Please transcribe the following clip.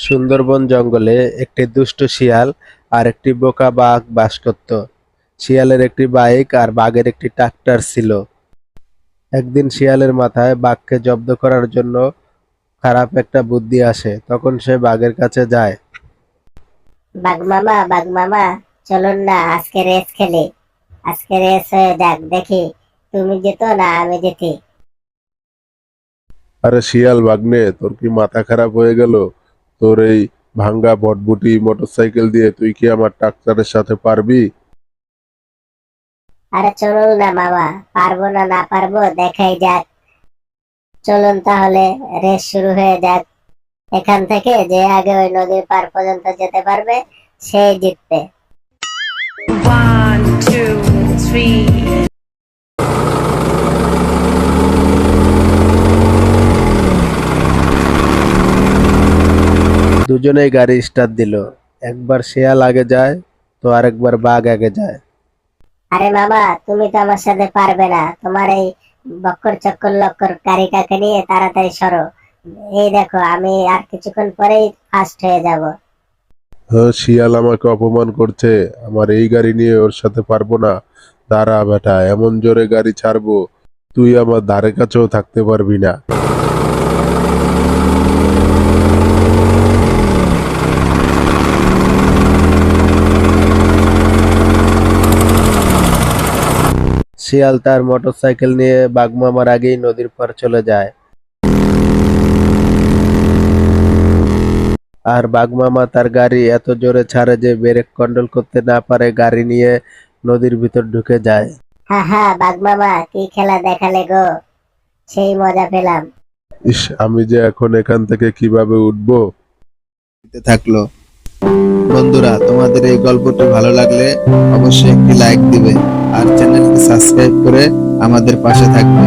সুন্দরবন জঙ্গলে একটি দুষ্ট শিয়াল আর একটি বোকা বাঘ বাস করত। শিয়ালের একটি বাইক আর বাঘের একটি ট্রাক্টর ছিল। একদিন শিয়ালের মাথায় বাঘকে জব্দ করার জন্য খারাপ একটা বুদ্ধি আসে। তখন সে বাঘের কাছে যায়। বাঘ মামা, চলুন না আজকে রেস খেলি। আজকে রেস হয়ে যাক, দেখি তুমি জিতো না আমি জিতি। আরে শিয়াল ভাগ্নে, তোর কি মাথা খারাপ হয়ে গেল? তোর এই ভাঙ্গা ভটভুটি মোটরসাইকেল দিয়ে তুই কি আমার ট্রাক্টরের সাথে পারবি? আরে চলুন না মামা, পারবো না না পারবো দেখাই যাক। চলুন তাহলে রেস শুরু হয়ে যাক। এখান থেকে যে আগে ওই নদীর পার পর্যন্ত যেতে পারবে সেই জিতবে। 1, 2, 3. দুজনেই গাড়ি স্টার্ট দিল। একবার শিয়াল আগে যায় তো আরেকবার বাঘ আগে যায়। আরে মামা, তুমি তো আমার সাথে পারবে না। তোমার এই বক্কর চক্কর লক্কর গাড়িটাকে নিয়ে তাড়াতাড়ি সরো। এই দেখো আমি আর কিছুক্ষণ পরেই ফার্স্ট হয়ে যাব। হ্যাঁ, শিয়াল আমাকে অপমান করছে। আমার এই গাড়ি নিয়ে ওর সাথে পারবো না। দাঁড়া বেটা, এমন জোরে গাড়ি ছাড়বো তুই আমার ধারে কাছেও থাকতে পারবি না। শিয়াল তার মোটরসাইকেল নিয়ে বাঘ মামার আগেই নদীর পার চলে যায়। আর বাঘ মামা তার গাড়ি এত জোরে ছাড়ে যে ব্রেক কন্ট্রোল করতে না পারে, গাড়ি নিয়ে নদীর ভিতর ঢুকে যায়। হ্যাঁ হ্যাঁ, বাঘ মামা কি খেলা দেখালে গো, সেই মজা পেলাম। ইস, আমি যে এখন এখান থেকে কিভাবে উঠবো? থাকলো। বন্ধুরা, তোমাদের এই গল্পটি ভালো লাগলে অবশ্যই একটি লাইক দিবে আর চ্যানেলটি সাবস্ক্রাইব করে আমাদের পাশে থাকবে।